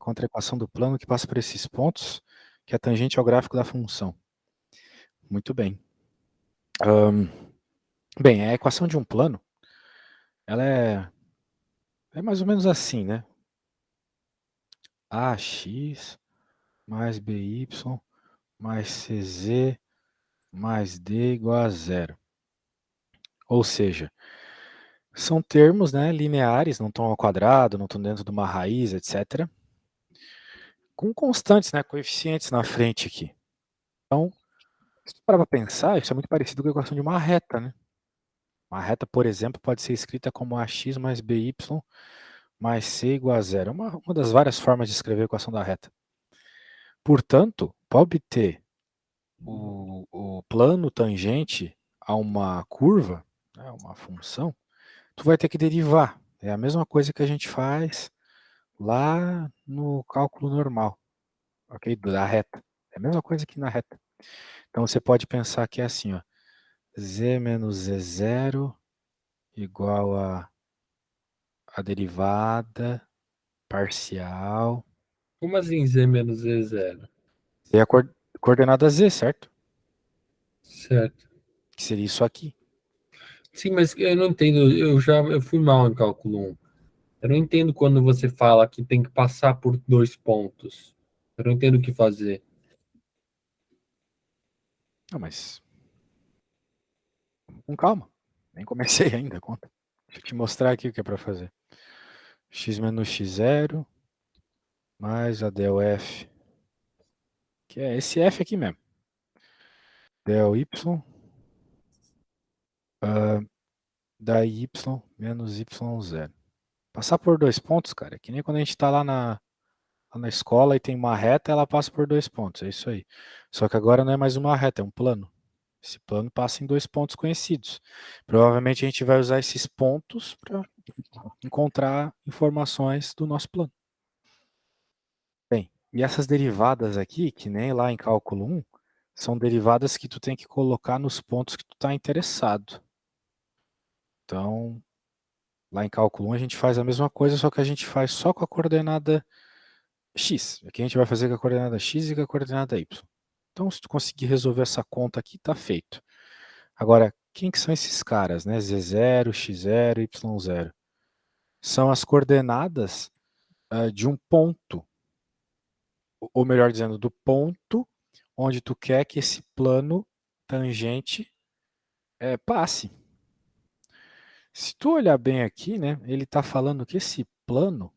encontra a equação do plano que passa por esses pontos, que é tangente ao gráfico da função. Muito bem. Bem, a equação de um plano, ela é mais ou menos assim, né? AX mais BY mais CZ mais D igual a zero. Ou seja, são termos, né, lineares, não estão ao quadrado, não estão dentro de uma raiz, etc. Com constantes, né, coeficientes na frente aqui. Então, se tu parar para pensar, isso é muito parecido com a equação de uma reta, né? Uma reta, por exemplo, pode ser escrita como AX mais BY mais C igual a zero. É uma das várias formas de escrever a equação da reta. Portanto, para obter o plano tangente a uma curva, né, uma função, tu vai ter que derivar. É a mesma coisa que a gente faz lá no cálculo normal, ok? Da reta. É a mesma coisa que na reta. Então você pode pensar que é assim, ó, z menos z0 igual a derivada parcial. Como assim Z menos Z0? E a coordenada z, certo? Certo. Que seria isso aqui. Sim, mas eu não entendo. Eu fui mal em cálculo 1. Eu não entendo quando você fala que tem que passar por dois pontos. Eu não entendo o que fazer. Não, mas com calma. Nem comecei ainda a conta. Deixa eu te mostrar aqui o que é para fazer. X menos x0 mais a del f, que é esse f aqui mesmo. Del y da y menos y0. Passar por dois pontos, cara, é que nem quando a gente está lá na escola e tem uma reta, ela passa por dois pontos, é isso aí. Só que agora não é mais uma reta, é um plano. Esse plano passa em dois pontos conhecidos. Provavelmente a gente vai usar esses pontos para encontrar informações do nosso plano. Bem, e essas derivadas aqui, que nem lá em cálculo 1, são derivadas que tu tem que colocar nos pontos que tu está interessado. Então, lá em cálculo 1 a gente faz a mesma coisa, só que a gente faz só com a coordenada x. Aqui a gente vai fazer com a coordenada x e com a coordenada y. Então, se tu conseguir resolver essa conta aqui, tá feito. Agora, quem que são esses caras, né? Z0, x0, y0? São as coordenadas de um ponto, ou melhor dizendo, do ponto onde tu quer que esse plano tangente passe. Se tu olhar bem aqui, né, ele está falando que esse plano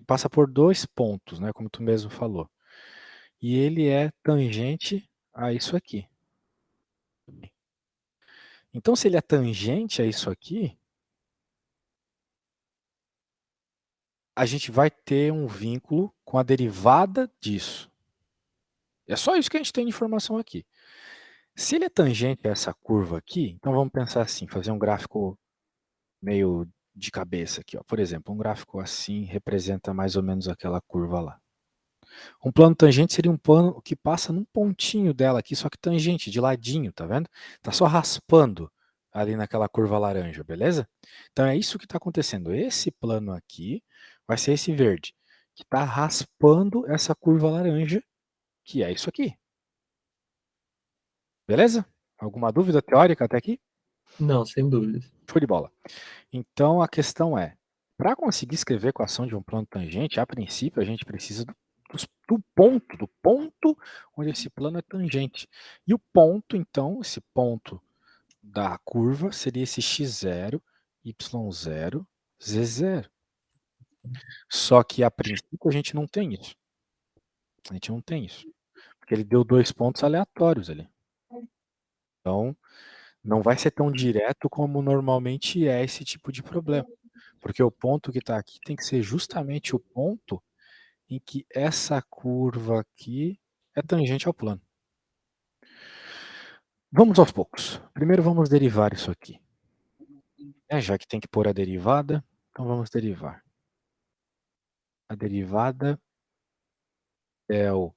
passa por dois pontos, né, como tu mesmo falou. E ele é tangente a isso aqui. Então, se ele é tangente a isso aqui, a gente vai ter um vínculo com a derivada disso. É só isso que a gente tem de informação aqui. Se ele é tangente a essa curva aqui, então vamos pensar assim, fazer um gráfico meio de cabeça aqui. Ó. Por exemplo, um gráfico assim representa mais ou menos aquela curva lá. Um plano tangente seria um plano que passa num pontinho dela aqui, só que tangente, de ladinho, tá vendo? Tá só raspando ali naquela curva laranja, beleza? Então é isso que está acontecendo. Esse plano aqui vai ser esse verde, que está raspando essa curva laranja, que é isso aqui. Beleza? Alguma dúvida teórica até aqui? Não, sem dúvidas. Show de bola. Então a questão é, para conseguir escrever a equação de um plano tangente, a princípio a gente precisa do ponto onde esse plano é tangente. E o ponto, então, esse ponto da curva seria esse x0, y0, z0. Só que a princípio a gente não tem isso. A gente não tem isso. Porque ele deu dois pontos aleatórios ali. Então, não vai ser tão direto como normalmente é esse tipo de problema. Porque o ponto que está aqui tem que ser justamente o ponto em que essa curva aqui é tangente ao plano. Vamos aos poucos. Primeiro vamos derivar isso aqui. Já que tem que pôr a derivada, então vamos derivar. A derivada del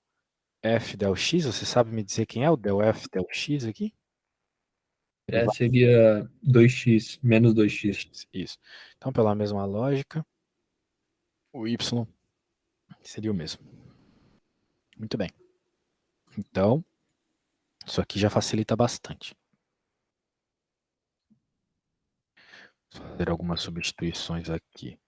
f del x, você sabe me dizer quem é o del f del x aqui? Derivada Seria 2x, menos 2x. x, isso. Então, pela mesma lógica, o y Seria o mesmo. Muito bem. Então, isso aqui já facilita bastante. Vou fazer algumas substituições aqui.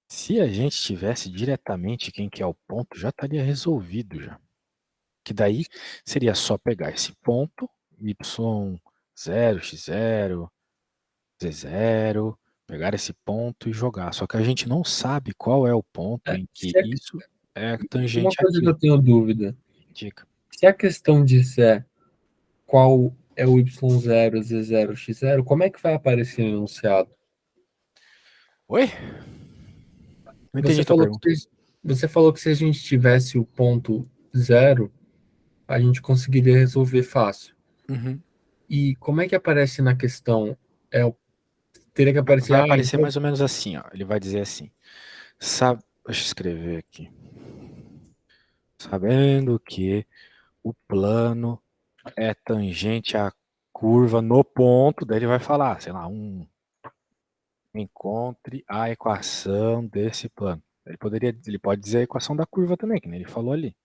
Se a gente tivesse diretamente quem que é o ponto, já estaria resolvido já. Que daí seria só pegar esse ponto, y0, x0, z0, pegar esse ponto e jogar. Só que a gente não sabe qual é o ponto em que Se a- isso é uma tangente coisa que àquilo. eu tenho dúvida, Dica. se a questão disser qual é o y0, z0, x0, como é que vai aparecer no enunciado? Oi? Não entendi Você a tua falou pergunta. que, você falou que se a gente tivesse o ponto zero, a gente conseguiria resolver fácil. Uhum. E como é que aparece na questão? É, teria que aparecer, Vai ah, aparecer então, mais ou menos assim, ó. Ele vai dizer assim. Sabe, deixa eu escrever aqui. Sabendo que o plano é tangente à curva no ponto, daí ele vai falar, sei lá, encontre a equação desse plano. Ele pode dizer a equação da curva também, que nem ele falou ali.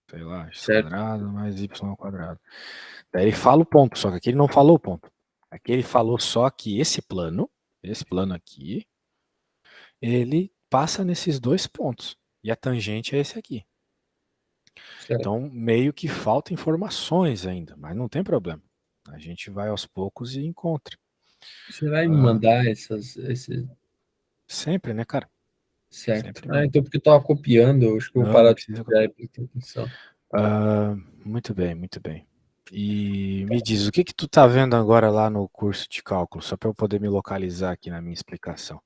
Sei lá, x certo, quadrado mais y ao quadrado. Daí ele fala o ponto, só que aqui ele não falou o ponto. Aqui ele falou só que esse plano aqui, ele passa nesses dois pontos. E a tangente é esse aqui. certo. Então, meio que falta informações ainda, mas não tem problema. A gente vai aos poucos e encontra. Você vai me Ah, mandar esses, sempre, né, cara? certo. Sempre Ah, manda. então porque eu tava copiando, eu acho que eu vou Não, não parar de precisa copiar e copiar. prestar atenção. Muito bem, muito bem. E me diz, o que que tu tá vendo agora lá no curso de cálculo, só para eu poder me localizar aqui na minha explicação?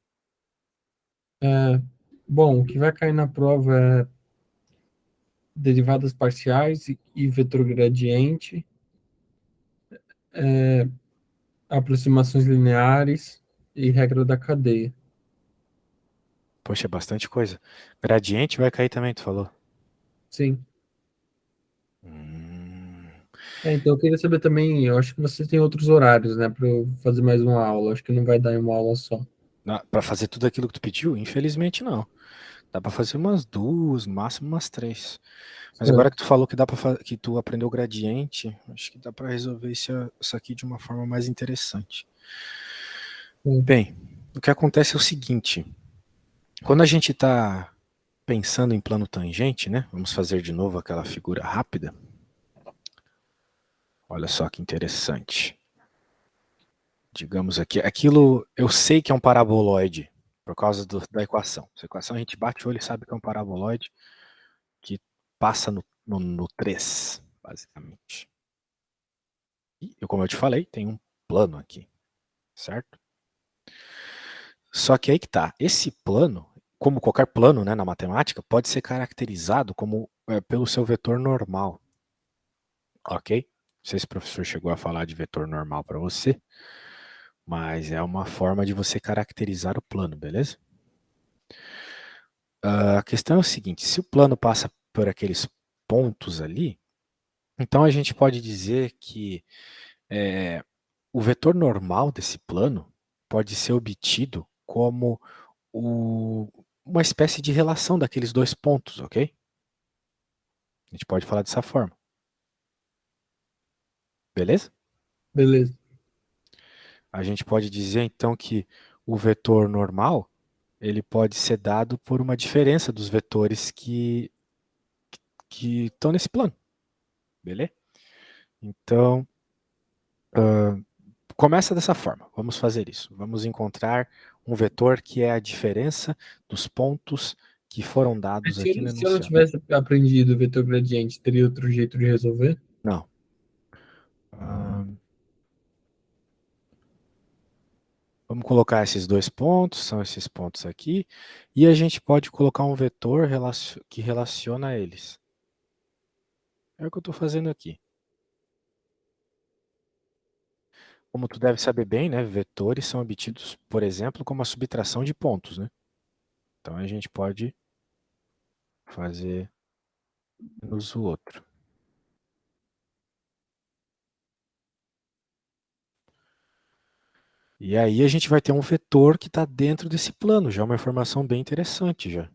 É, bom, o que vai cair na prova é derivadas parciais e vetor gradiente, aproximações lineares e regra da cadeia. Poxa, é bastante coisa. Gradiente vai cair também, tu falou. Sim. Hum, Então eu queria saber também, eu acho que você tem outros horários, né, para eu fazer mais uma aula. Acho que não vai dar em uma aula só. para fazer tudo aquilo que tu pediu? Infelizmente não. Dá para fazer umas duas, no máximo umas três. Mas agora que Certo. tu falou que dá para que tu aprendeu gradiente, acho que dá para resolver isso aqui de uma forma mais interessante. Sim. Bem, o que acontece é o seguinte: quando a gente está pensando em plano tangente, né? Vamos fazer de novo aquela figura rápida. Olha só que interessante. Digamos aqui, aquilo eu sei que é um paraboloide por causa da equação. Essa equação a gente bate o olho e sabe que é um paraboloide que passa no 3, basicamente. E, como eu te falei, tem um plano aqui, certo? Só que aí que tá. Esse plano, como qualquer plano, né, na matemática, pode ser caracterizado como pelo seu vetor normal, ok? Não sei se o professor chegou a falar de vetor normal para você, mas é uma forma de você caracterizar o plano, beleza? A questão é o seguinte: se o plano passa por aqueles pontos ali, então a gente pode dizer que é, o vetor normal desse plano pode ser obtido como uma espécie de relação daqueles dois pontos, ok? A gente pode falar dessa forma, beleza? Beleza. A gente pode dizer então que o vetor normal ele pode ser dado por uma diferença dos vetores que estão nesse plano, beleza? Então, começa dessa forma. Vamos fazer isso. Vamos encontrar um vetor que é a diferença dos pontos que foram Mas dados Se aqui eu, no se eu não enunciado. tivesse aprendido vetor gradiente, teria outro jeito de resolver? Não. Ah, vamos colocar esses dois pontos, são esses pontos aqui, e a gente pode colocar um vetor que relaciona eles. É o que eu estou fazendo aqui. Como tu deve saber bem, né, vetores são obtidos, por exemplo, como a subtração de pontos, né? Então a gente pode fazer o outro. E aí a gente vai ter um vetor que está dentro desse plano, já é uma informação bem interessante já.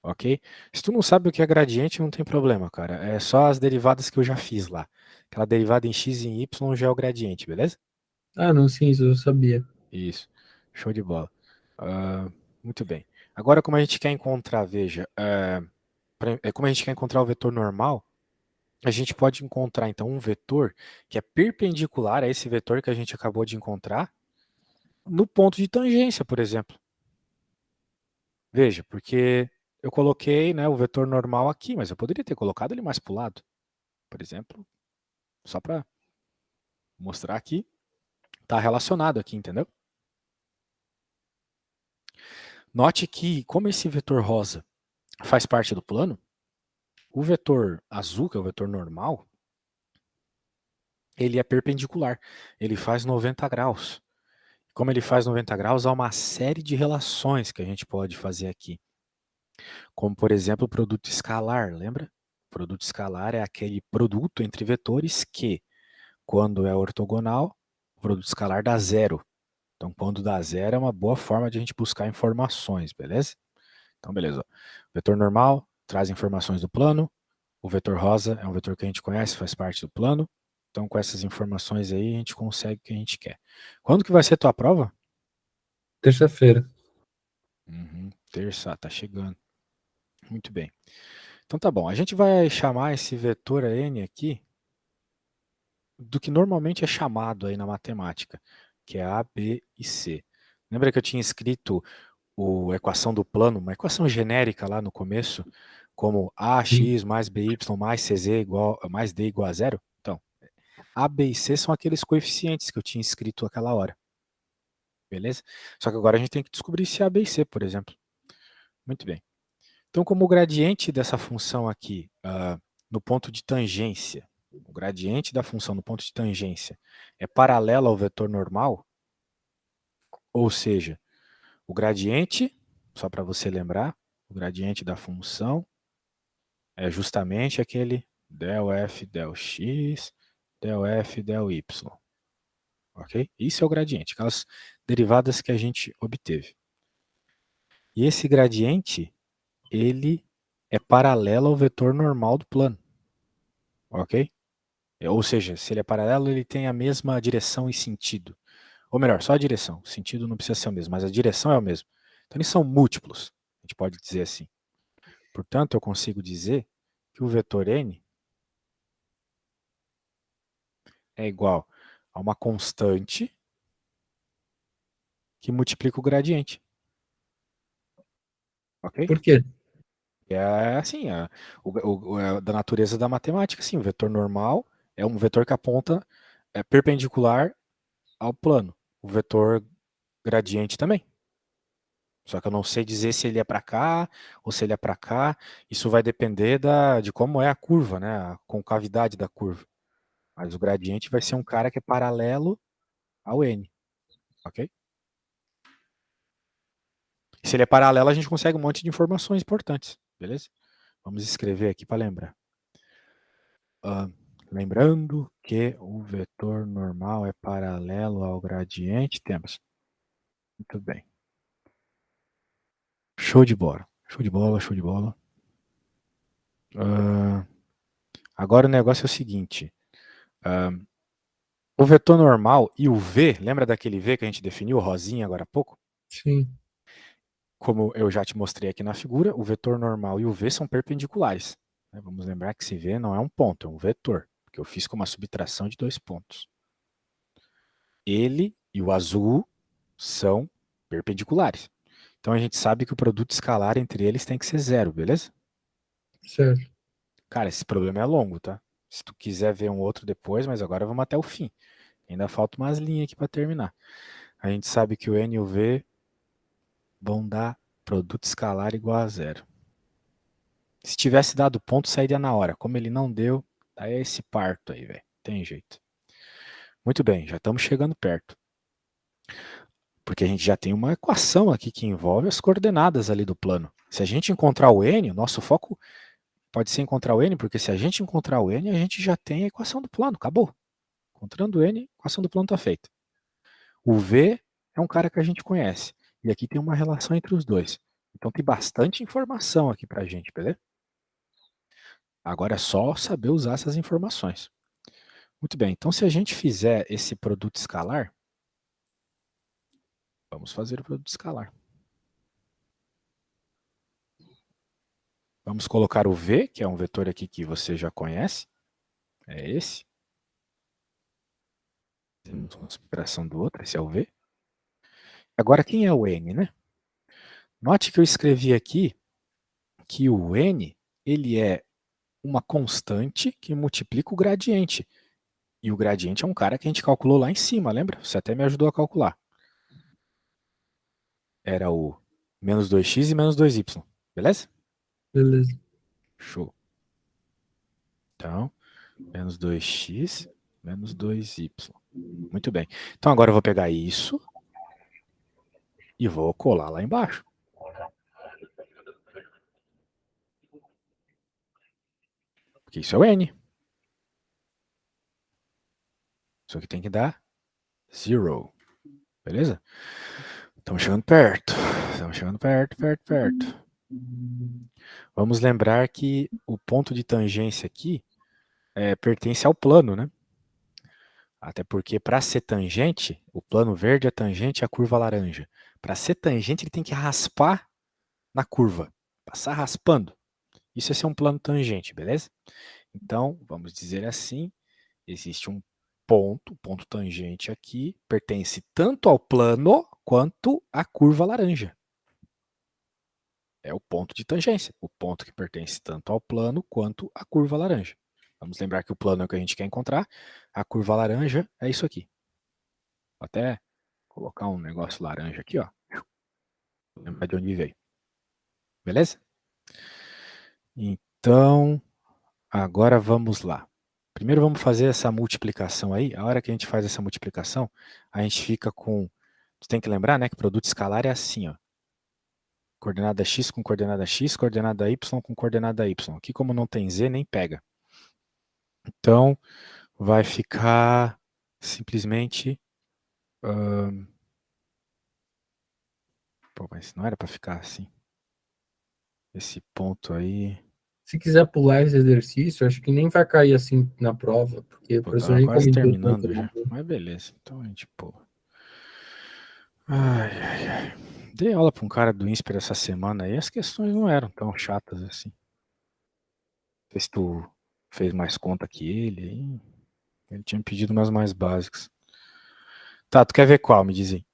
Ok? Se tu não sabe o que é gradiente, não tem problema, cara. É só as derivadas que eu já fiz lá. Aquela derivada em x e em y já é o gradiente, beleza? Ah, não, sim, isso eu sabia. Isso. Show de bola. Muito bem. Agora, como a gente quer encontrar, veja, como a gente quer encontrar o vetor normal, a gente pode encontrar, então, um vetor que é perpendicular a esse vetor que a gente acabou de encontrar no ponto de tangência, por exemplo. Veja, porque eu coloquei, né, o vetor normal aqui, mas eu poderia ter colocado ele mais para o lado, por exemplo, só para mostrar que está relacionado aqui, entendeu? Note que, como esse vetor rosa faz parte do plano, o vetor azul, que é o vetor normal, ele é perpendicular, ele faz 90 graus. Como ele faz 90 graus, há uma série de relações que a gente pode fazer aqui. Como, por exemplo, o produto escalar, lembra? O produto escalar é aquele produto entre vetores que, quando é ortogonal, o produto escalar dá zero. Então, quando dá zero, é uma boa forma de a gente buscar informações, beleza? Então, beleza. Vetor normal traz informações do plano. O vetor rosa é um vetor que a gente conhece, faz parte do plano. Então, com essas informações aí, a gente consegue o que a gente quer. Quando que vai ser a tua prova? Terça-feira. Terça, tá chegando. Muito bem. Então tá bom. A gente vai chamar esse vetor n aqui do que normalmente é chamado aí na matemática, que é A, B e C. Lembra que eu tinha escrito a equação do plano, uma equação genérica lá no começo, como Sim. ax mais by mais cz igual, mais d igual a zero? Então, A, B e C são aqueles coeficientes que eu tinha escrito aquela hora. Beleza? Só que agora a gente tem que descobrir se é A, B e C, por exemplo. Muito bem. Então, como o gradiente dessa função aqui, no ponto de tangência, o gradiente da função no ponto de tangência é paralelo ao vetor normal, ou seja, o gradiente, só para você lembrar, o gradiente da função é justamente aquele del f del x, del f del y. Ok? Isso é o gradiente, aquelas derivadas que a gente obteve. E esse gradiente, ele é paralelo ao vetor normal do plano. Ok? Ou seja, se ele é paralelo, ele tem a mesma direção e sentido. Ou melhor, só a direção. O sentido não precisa ser o mesmo, mas a direção é o mesmo. Então eles são múltiplos, a gente pode dizer assim. Portanto, eu consigo dizer que o vetor n é igual a uma constante que multiplica o gradiente. Ok? Por quê? É assim, da natureza da matemática, assim, o vetor normal é um vetor que aponta perpendicular ao plano. O vetor gradiente também. Só que eu não sei dizer se ele é para cá ou se ele é para cá. Isso vai depender de como é a curva, né? A concavidade da curva. Mas o gradiente vai ser um cara que é paralelo ao n, ok? E se ele é paralelo, a gente consegue um monte de informações importantes, beleza? Vamos escrever aqui para lembrar. Lembrando que o vetor normal é paralelo ao gradiente, temos. Muito bem. Show de bola. Show de bola, show de bola. Agora o negócio é o seguinte. O vetor normal e o v, lembra daquele v que a gente definiu, o rosinha agora há pouco? Sim, Como eu já te mostrei aqui na figura, o vetor normal e o v são perpendiculares. Vamos lembrar que esse v não é um ponto, é um vetor, porque eu fiz com uma subtração de 2 pontos. Ele e o azul são perpendiculares. Então a gente sabe que o produto escalar entre eles tem que ser zero, beleza? certo. Cara, esse problema é longo, tá? Se tu quiser ver um outro depois, mas agora vamos até o fim. Ainda falta umas linhas aqui para terminar. A gente sabe que o n e o v vão dar produto escalar igual a zero. Se tivesse dado ponto, sairia na hora. Como ele não deu, aí é esse parto aí, velho. Tem jeito. Muito bem, já estamos chegando perto. Porque a gente já tem uma equação aqui que envolve as coordenadas ali do plano. Se a gente encontrar o n, o nosso foco pode ser encontrar o n, porque se a gente encontrar o n, a gente já tem a equação do plano, acabou. Encontrando N, a equação do plano está feita. O V é um cara que a gente conhece. E aqui tem uma relação entre os dois. Então tem bastante informação aqui para a gente, beleza? Agora é só saber usar essas informações. Muito bem, então se a gente fizer esse produto escalar, vamos fazer o produto escalar. Vamos colocar o V, que é um vetor aqui que você já conhece. É esse. Temos uma subtração do outro, esse é o V. Agora, quem é o N, né? Note que eu escrevi aqui que o N, ele é uma constante que multiplica o gradiente. E o gradiente é um cara que a gente calculou lá em cima, lembra? Você até me ajudou a calcular. Era o menos 2x e menos 2y, beleza? Beleza. Show. Então, menos 2x, menos 2y. Muito bem. Então agora eu vou pegar isso e vou colar lá embaixo. Porque isso é o N. Isso aqui tem que dar 0. Beleza? Estamos chegando perto. Estamos chegando perto, perto, perto. Vamos lembrar que o ponto de tangência aqui pertence ao plano, né? Até porque para ser tangente, o plano verde é tangente à curva laranja. Para ser tangente, ele tem que raspar na curva. Passar raspando. Isso é ser um plano tangente, beleza? Então, vamos dizer assim, existe um ponto tangente aqui, pertence tanto ao plano quanto à curva laranja. É o ponto de tangência, o ponto que pertence tanto ao plano quanto à curva laranja. Vamos lembrar que o plano é o que a gente quer encontrar, a curva laranja é isso aqui. Vou até colocar um negócio laranja aqui, ó. Lembrar de onde veio. Beleza? Então, agora vamos lá. Primeiro vamos fazer essa multiplicação aí. A hora que a gente faz essa multiplicação, a gente fica com... Você tem que lembrar, né, que produto escalar é assim, ó. Coordenada x com coordenada x, coordenada y com coordenada y. Aqui, como não tem z, nem pega. Então, vai ficar simplesmente... Pô, mas não era para ficar assim. Esse ponto aí... Se quiser pular esse exercício, acho que nem vai cair assim na prova, porque o Pô, professor tava nem quase comentou tanto. terminando já. Mas beleza. Então a gente, pô... Ai, ai, ai. Dei aula para um cara do INSPER essa semana e as questões não eram tão chatas assim. Não sei se tu fez mais conta que ele. Ele tinha me pedido umas mais básicas. Tá, tu quer ver qual? Me diz aí.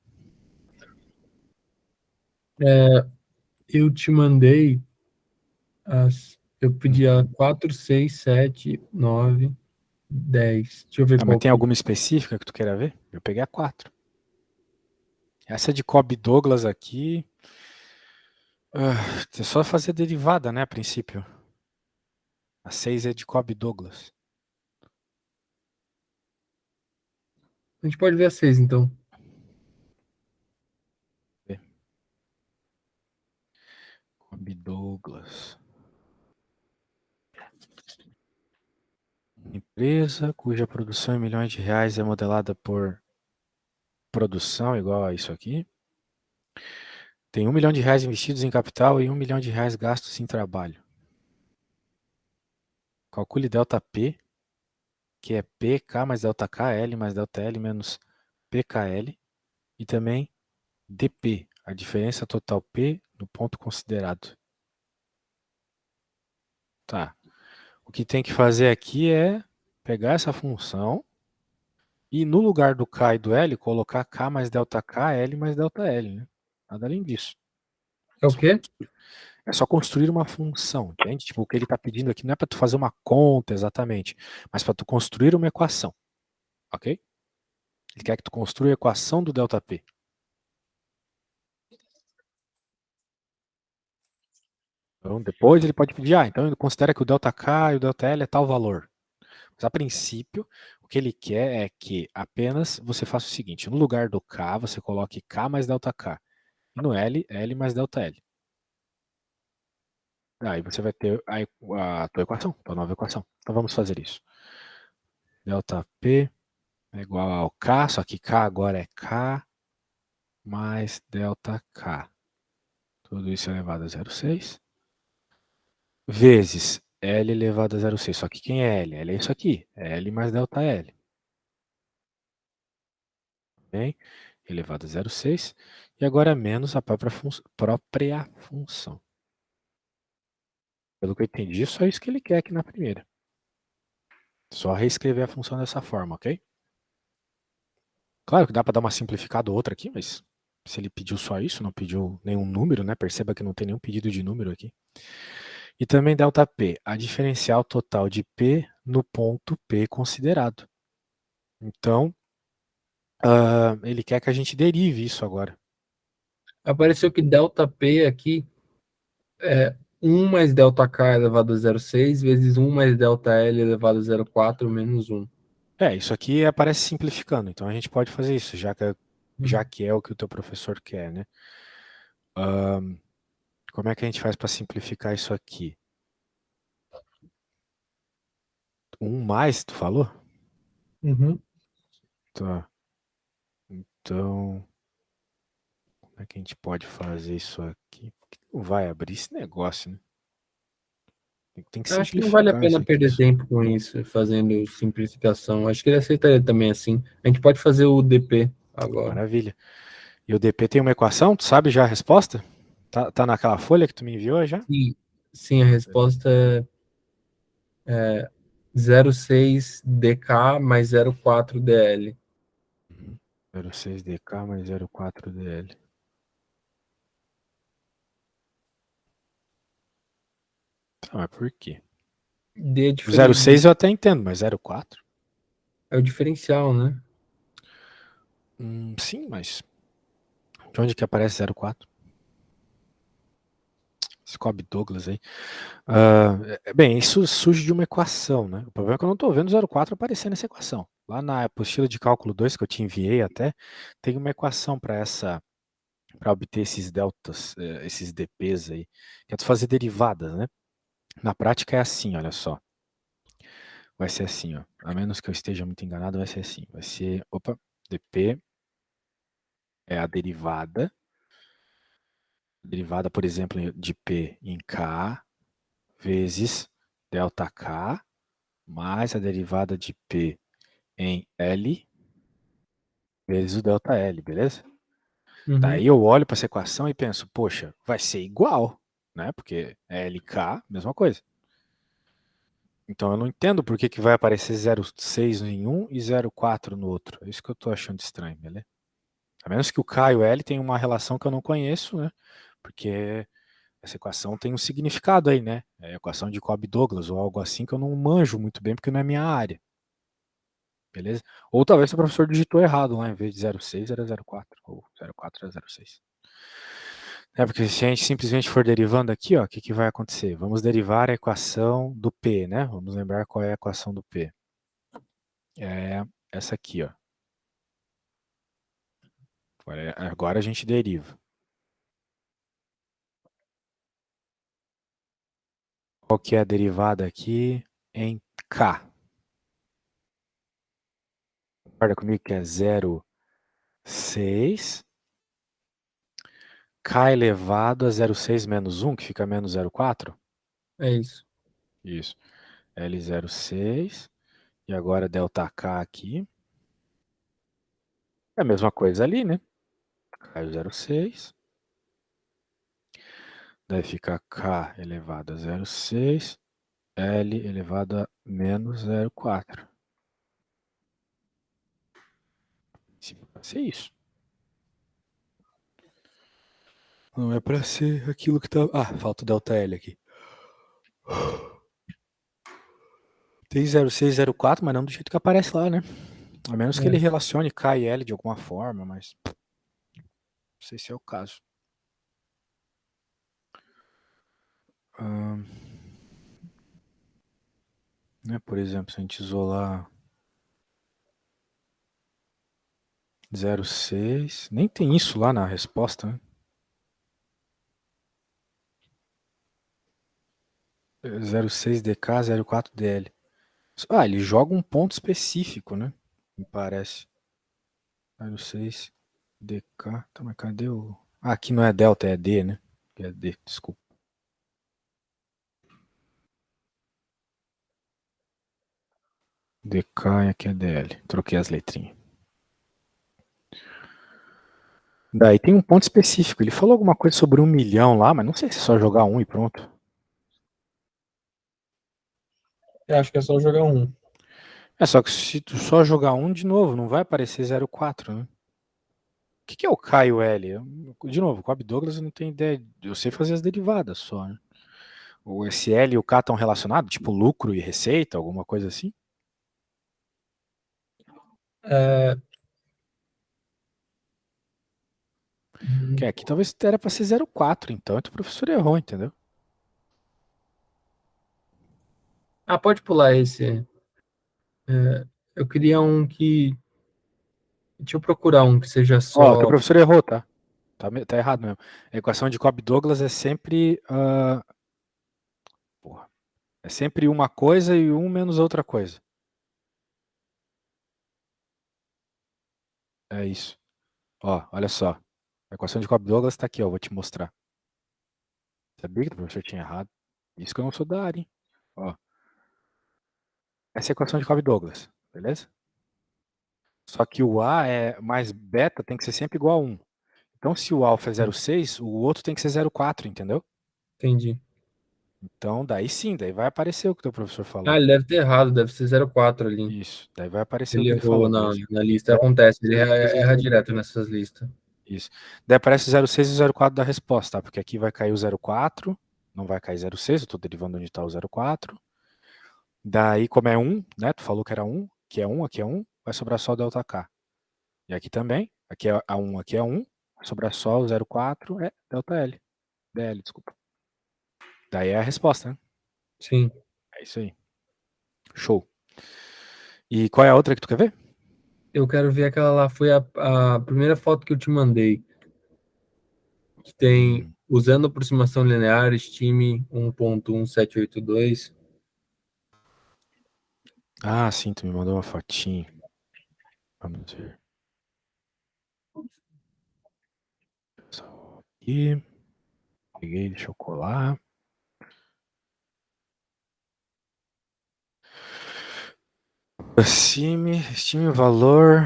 Eu te mandei eu pedi a 4, 6, 7, 9, 10. Deixa eu ver Ah, mas qual tem que. alguma específica que tu queira ver? Eu peguei a 4. Essa de Cobb Douglas aqui. É só fazer derivada, né, a princípio. A 6 é de Cobb Douglas. A gente pode ver a 6, então. Cobb Douglas. Empresa cuja produção em milhões de reais é modelada por produção igual a isso aqui. Tem R$ 1 milhão investidos em capital e R$ 1 milhão gastos em trabalho. Calcule ΔP, que é PK mais ΔK, L mais ΔL menos PKL. E também DP, a diferença total P no ponto considerado. Tá. O que tem que fazer aqui é pegar essa função e no lugar do K e do L, colocar K mais ΔK, L mais ΔL. Né? Nada além disso. É o quê? É só construir uma função, entende? Tipo, o que ele está pedindo aqui não é para tu fazer uma conta exatamente, mas para tu construir uma equação, ok? Ele quer que tu construa a equação do ΔP. Então, depois ele pode pedir, então ele considera que o ΔK e o ΔL é tal valor. Mas a princípio, o que ele quer é que apenas você faça o seguinte, no lugar do K, você coloque K mais ΔK. E no L, L mais ΔL. Aí você vai ter a tua equação, tua nova equação. Então vamos fazer isso. ΔP é igual ao K, só que K agora é K mais ΔK. Tudo isso elevado a 0,6. Vezes L elevado a 0,6. Só que quem é L? L é isso aqui. É L mais ΔL. Bem, elevado a 0,6. E agora menos a própria função. Pelo que eu entendi, só isso que ele quer aqui na primeira. Só reescrever a função dessa forma, ok? Claro que dá para dar uma simplificada ou outra aqui, mas se ele pediu só isso, não pediu nenhum número, né? Perceba que não tem nenhum pedido de número aqui. E também ΔP, a diferencial total de P no ponto P considerado. Então, ele quer que a gente derive isso agora. Apareceu que ΔP aqui é 1 mais ΔK elevado a 0,6 vezes 1 mais ΔL elevado a 0,4 menos 1. Isso aqui aparece simplificando, então a gente pode fazer isso, já que é o que o teu professor quer, né? Como é que a gente faz para simplificar isso aqui? 1 mais, tu falou? Uhum. Tá. Então, como é que a gente pode fazer isso aqui? Porque não vai abrir esse negócio, né? Tem que Eu acho que não vale a simplificar isso pena aqui. perder tempo com isso, fazendo simplificação. Acho que ele aceitaria também assim. A gente pode fazer o DP agora. Maravilha. E o DP tem uma equação? Tu sabe já a resposta? Tá naquela folha que tu me enviou já? E sim, a resposta é 0,6 dk mais 0,4 dl. 0,6 dk mais 0,4 dl. Tá, mas por quê? D é O 0,6 D eu até entendo, mas 0,4? é o diferencial, né? Sim, mas de onde que aparece 0,4? Scob Douglas aí. Bem, isso surge de uma equação, né? O problema é que eu não estou vendo o 0,4 aparecer nessa equação. Lá na apostila de cálculo 2 que eu te enviei até, tem uma equação para obter esses deltas, esses dp's aí, que é tu fazer derivadas, né? Na prática é assim, olha só. Vai ser assim, ó. A menos que eu esteja muito enganado, vai ser assim. Vai ser, dp é a derivada. Derivada, por exemplo, de p em k vezes ΔK mais a derivada de P em L vezes o ΔL, beleza? Uhum. Daí eu olho para essa equação e penso, poxa, vai ser igual, né? Porque é LK, mesma coisa. Então eu não entendo por que vai aparecer 0,6 em um e 0,4 no outro. É isso que eu estou achando estranho, beleza? A menos que o K e o L tenham uma relação que eu não conheço, né? Porque essa equação tem um significado aí, né? É a equação de Cobb-Douglas ou algo assim que eu não manjo muito bem porque não é minha área. Beleza? Ou talvez o professor digitou errado lá, em vez de 06 era 04, ou 04 era 06. Porque se a gente simplesmente for derivando aqui, ó, o que vai acontecer? Vamos derivar a equação do P, né? Vamos lembrar qual é a equação do P. É essa aqui, ó. Agora a gente deriva. Qual que é a derivada aqui em K? Concorda comigo que é 0,6 K elevado a 0,6 menos 1, que fica menos 0,4? É isso. Isso. L06. E agora ΔK aqui. É a mesma coisa ali, né? Caiu 0,6. Daí fica K elevado a 0,6. L elevado a menos 0,4. Vai ser isso. Não é para ser aquilo que tá. Ah, falta o ΔL aqui. Tem 0,6, 0,4, mas não do jeito que aparece lá, né? A menos que ele É. relacione K e L de alguma forma, mas não sei se é o caso. Né? Por exemplo, se a gente isolar 0,6, nem tem isso lá na resposta, né? 0,6 dk, 0,4 dl. Ele joga um ponto específico, né? me parece. Ah, não sei se DK. Tá, mas cadê o. Ah, aqui não é delta, é D, né? É D, desculpa. DK e aqui é DL. Troquei as letrinhas. Daí tem um ponto específico. Ele falou alguma coisa sobre 1 milhão lá, mas não sei se é só jogar um e pronto. Eu acho que é só jogar um. É só que se tu só jogar um de novo, não vai aparecer 0,4, né? O que é o K e o L? De novo, com o Douglas eu não tenho ideia. Eu sei fazer as derivadas só, né? O SL e o K estão relacionados? Tipo lucro e receita, alguma coisa assim? É... Que aqui talvez era para ser 0,4, então o professor errou, entendeu? Ah, pode pular esse. Eu queria um que. Deixa eu procurar um que seja Ó, o teu só. professor errou, tá? Tá errado mesmo. A equação de Cobb-Douglas é sempre. Porra, é sempre uma coisa e um menos outra coisa. É isso. Ó, olha só. A equação de Cobb-Douglas tá aqui, ó. Vou te mostrar. Sabia que o professor tinha errado? Isso que eu não sou da área, hein? Ó, essa é a equação de Cobb-Douglas, beleza? Só que o A é mais beta tem que ser sempre igual a 1. Então, se o alfa é 0,6, o outro tem que ser 0,4, entendeu? Entendi. Então, daí sim, daí vai aparecer o que o teu professor Ah, falou. ele deve ter errado, deve ser 04 ali. Isso, daí vai aparecer o Ele que ele errou falou, na, beleza? na lista, Daí acontece, ele aparece erra, 0,6 e erra 0,4. direto nessas listas. Isso. Daí aparece o 0,6 e o 0,4 da resposta, tá? Porque aqui vai cair o 0,4, não vai cair 0,6, eu estou derivando onde está o 0,4. Daí, como é 1, né? Tu falou que era 1, que é 1, aqui é 1, vai sobrar só o delta K. E aqui também, aqui é a 1, aqui é 1, vai sobrar só o 0,4, é delta L. DL, desculpa. Daí é a resposta, né? Sim. É isso aí. Show. E qual é a outra que tu quer ver? Eu quero ver aquela lá, foi a primeira foto que eu te mandei, que tem Hum. usando aproximação linear, estime 1.1782. Ah, sim, tu me mandou uma fotinha. Vamos ver. Só aqui. Peguei, deixa eu colar. Estime o valor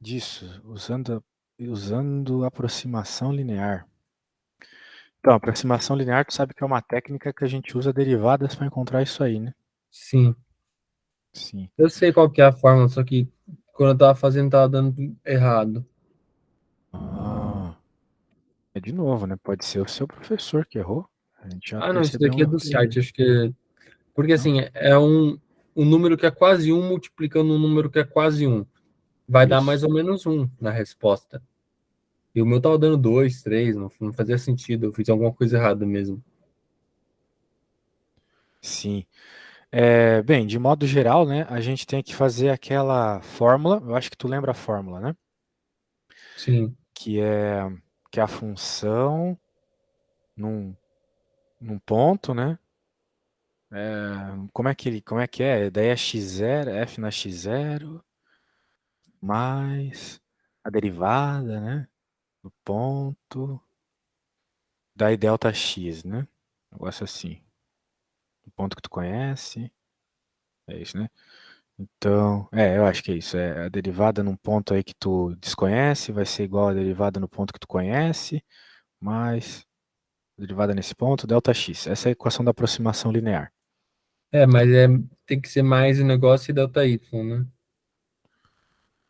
disso, usando aproximação linear. Então, aproximação linear, tu sabe que é uma técnica que a gente usa derivadas para encontrar isso aí, né? Sim. Sim. Eu sei qual que é a fórmula, só que quando eu tava fazendo, tava dando errado. Ah, é de novo, né? Pode ser o seu professor que errou. A gente já Ah, não, isso percebeu um daqui é erro do dele, né? site, acho que porque Não? assim, é um número que é quase um multiplicando um número que é quase um. Vai dar mais Isso. ou menos um na resposta. E o meu tava dando dois, três, não fazia sentido. Eu fiz alguma coisa errada mesmo. Sim. Bem, de modo geral, né, a gente tem que fazer aquela fórmula, eu acho que tu lembra a fórmula, né? Sim. Que é, que é a função num, num ponto, né? Como é que é? Daí é x0, f na x0, mais a derivada, né? Do ponto, daí delta x, né? Negócio assim. O ponto que tu conhece, é isso, né? Então, eu acho que é isso. É a derivada num ponto aí que tu desconhece, vai ser igual a derivada no ponto que tu conhece, mais a derivada nesse ponto, delta x. Essa é a equação da aproximação linear. Mas tem que ser mais o negócio e delta y, né?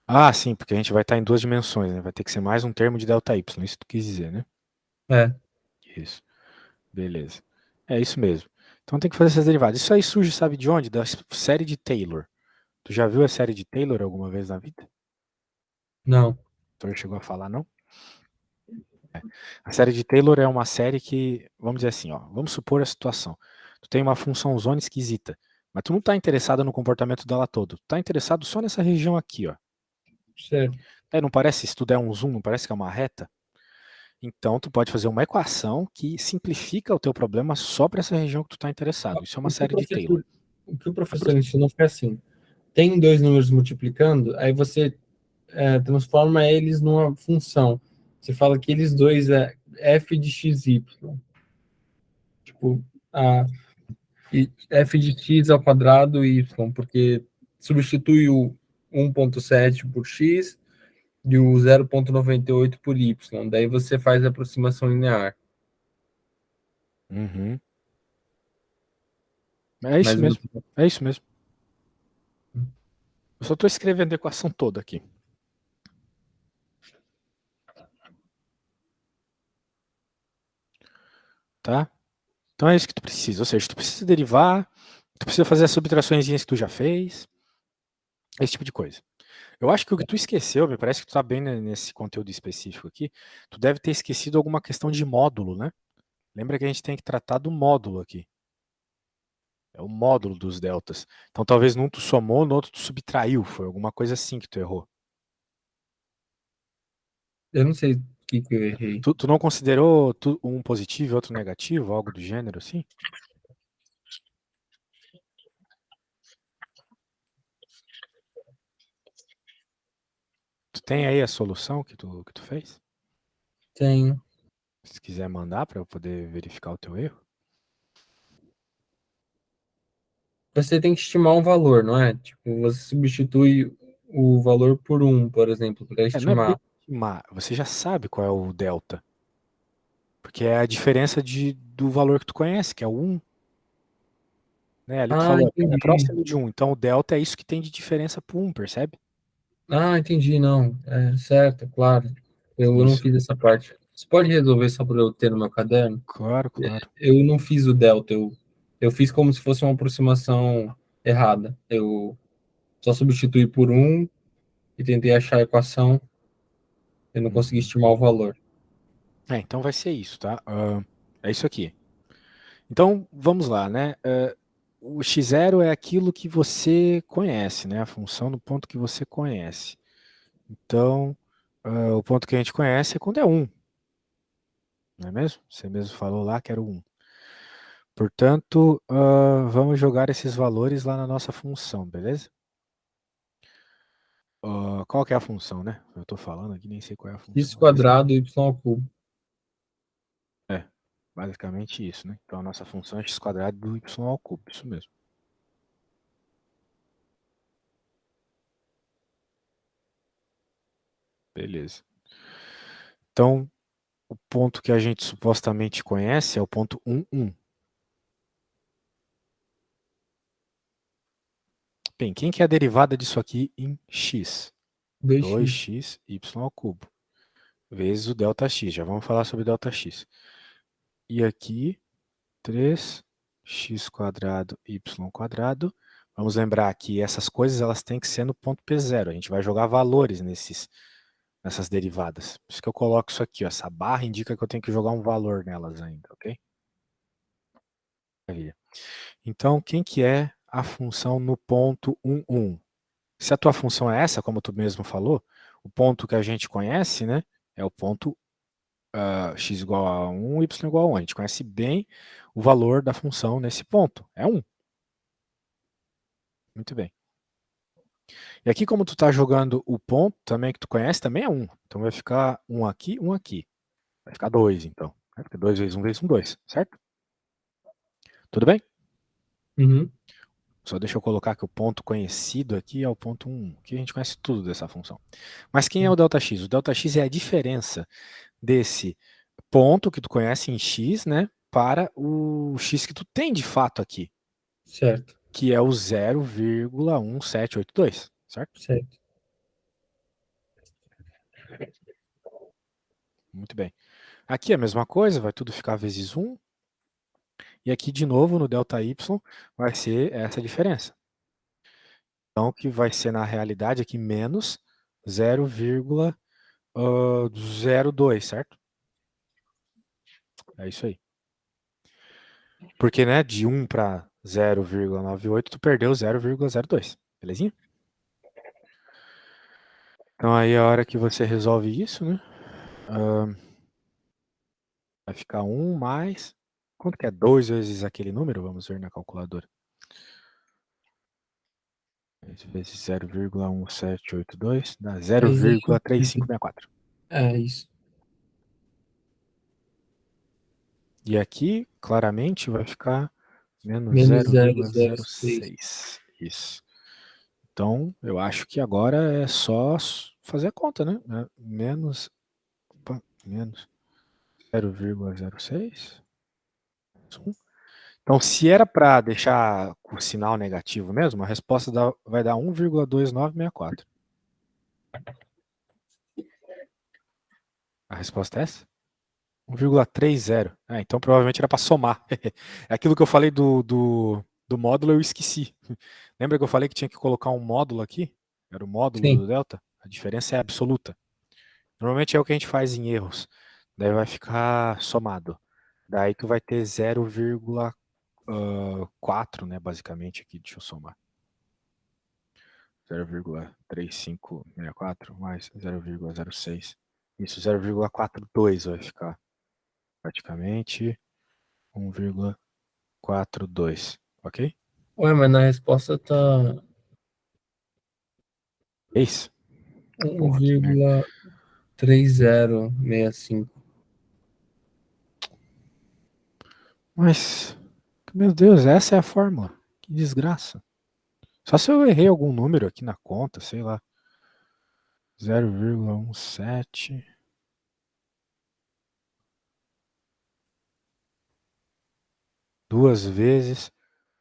Ah, sim, porque a gente vai estar em duas dimensões, né? Vai ter que ser mais um termo de delta y, isso tu quis dizer, né? É. Isso, beleza. É isso mesmo. Então tem que fazer essas derivadas. Isso aí surge, sabe de onde? Da série de Taylor. Tu já viu a série de Taylor alguma vez na vida? Não. Tu já chegou a falar, não? A série de Taylor é uma série que, vamos dizer assim, ó, vamos supor a situação. Tu tem uma função zona esquisita, mas tu não está interessado no comportamento dela todo. Tu tá interessado só nessa região aqui, ó. Certo. Não parece, se tudo é um zoom, não parece que é uma reta? Então tu pode fazer uma equação que simplifica o teu problema só para essa região que tu está interessado. Isso é uma O que o série de Taylor. professor, o que o professor ensinou foi assim. tem dois números multiplicando, aí você transforma eles numa função. Você fala que eles dois é f de xy. Tipo, a, f de x ao quadrado y, porque substitui o 1,7 por x e o 0,98 por y. Daí você faz a aproximação linear. Uhum. É isso Mas mesmo. você... É isso mesmo. Eu só estou escrevendo a equação toda aqui. Tá? Então é isso que tu precisa. Ou seja, tu precisa derivar, tu precisa fazer as subtrações que tu já fez, esse tipo de coisa. Eu acho que o que tu esqueceu, me parece que tu tá bem nesse conteúdo específico aqui, tu deve ter esquecido alguma questão de módulo, né? Lembra que a gente tem que tratar do módulo aqui. É o módulo dos deltas. Então talvez num tu somou, no outro tu subtraiu. Foi alguma coisa assim que tu errou. Eu não sei o que eu errei. Tu não considerou um positivo e outro negativo, algo do gênero assim? Tu tem aí a solução que tu fez? Tenho. Se quiser mandar para eu poder verificar o teu erro. Você tem que estimar um valor, não é? Tipo, você substitui o valor por um, por exemplo, para Não é bem estimar. estimar, você já sabe qual é o delta. Porque é a diferença do valor que tu conhece, que é o 1. Né? Ali tu Ah, falou, é entendi. próximo de 1. Então o delta é isso que tem de diferença pro 1, percebe? Ah, entendi, não. É certo, claro. Eu não Isso. fiz essa parte. Você pode resolver só para eu ter no meu caderno? Claro, claro. Eu não fiz o delta, eu fiz como se fosse uma aproximação errada. Eu só substituí por um e tentei achar a equação, eu não consegui Uhum. estimar o valor. Então vai ser isso, tá? É isso aqui. Então, vamos lá, né? O x0 é aquilo que você conhece, né? A função no ponto que você conhece. Então, o ponto que a gente conhece é quando é 1, não é mesmo? Você mesmo falou lá que era o 1. Portanto, vamos jogar esses valores lá na nossa função, beleza? Qual que é a função, né? Eu estou falando aqui, nem sei qual é a X função. quadrado y ao cubo. É, basicamente isso, né? Então a nossa função é x² do y ao cubo, isso mesmo. Beleza. Então, o ponto que a gente supostamente conhece é o ponto 1, 1. Bem, quem que é a derivada disso aqui em x? 2x. 2x y ao cubo, vezes o ΔX. Já vamos falar sobre ΔX. E aqui, 3x² y². Vamos lembrar que essas coisas elas têm que ser no ponto P0. A gente vai jogar valores nessas derivadas. Por isso que eu coloco isso aqui. Ó. Essa barra indica que eu tenho que jogar um valor nelas ainda, ok? Maravilha. Então, quem que é a função no ponto 1, 1? Se a tua função é essa, como tu mesmo falou, o ponto que a gente conhece, né, é o ponto x igual a 1, y igual a 1. A gente conhece bem o valor da função nesse ponto. É 1. Muito bem. E aqui, como tu está jogando o ponto também que tu conhece, também é 1. Então vai ficar 1 aqui, 1 aqui. Vai ficar 2, então. Vai ficar 2 vezes 1 vezes 1, 2, certo? Tudo bem? Uhum. Só deixa eu colocar que o ponto conhecido aqui é o ponto 1, que a gente conhece tudo dessa função. Mas quem é o ΔX? O ΔX é a diferença desse ponto que tu conhece em x, né, para o x que tu tem de fato aqui, Certo, que é o 0,1782, certo? certo. Muito bem. Aqui é a mesma coisa, vai tudo ficar vezes 1. E aqui, de novo, no ΔY, vai ser essa diferença. Então, que vai ser, na realidade, aqui menos 0,02, certo? É isso aí. Porque, né, de 1 para 0,98, tu perdeu 0,02. Belezinha? Então, aí a hora que você resolve isso, né, vai ficar 1 mais... Quanto que é 2 vezes aquele número? Vamos ver na calculadora. vezes 0,1782 dá Aí já multiplica. 0,3564. É isso. E aqui, claramente, vai ficar menos Menos 0,06. 0,06. Isso. Então, eu acho que agora é só fazer a conta, né? Menos 0,06. Então, se era para deixar o sinal negativo mesmo, a resposta vai dar 1,2964. A resposta é essa? 1,30. Então provavelmente era para somar. É aquilo que eu falei do módulo, eu esqueci. Lembra que eu falei que tinha que colocar um módulo aqui? Era o módulo Sim. do delta? A diferença é absoluta. Normalmente é o que a gente faz em erros. Daí vai ficar somado. Daí tu vai ter 0,4, né, basicamente aqui. Deixa eu somar. 0,3564 mais 0,06. Isso, 0,42 vai ficar praticamente 1,42, ok? Ué, mas na resposta tá É isso? Porra, que merda. 1,3065. Mas, meu Deus, essa é a fórmula. Que desgraça. Só se eu errei algum número aqui na conta, sei lá. 0,17. Duas vezes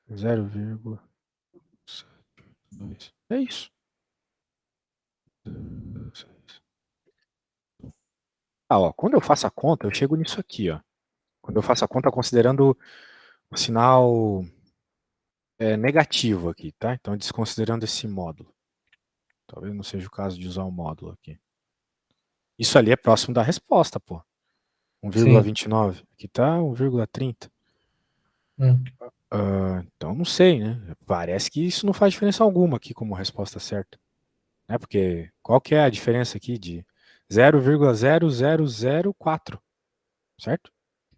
0,72. É isso. Ó, quando eu faço a conta, eu chego nisso aqui, ó. Quando eu faço a conta considerando o sinal negativo aqui, tá? Então, desconsiderando esse módulo. Talvez não seja o caso de usar o módulo aqui. Isso ali é próximo da resposta, pô. Sim. 1,29. Aqui tá 1,30. Hum, Então não sei, né? Parece que isso não faz diferença alguma aqui como resposta certa. Né? Porque qual que é a diferença aqui de 0,0004, certo?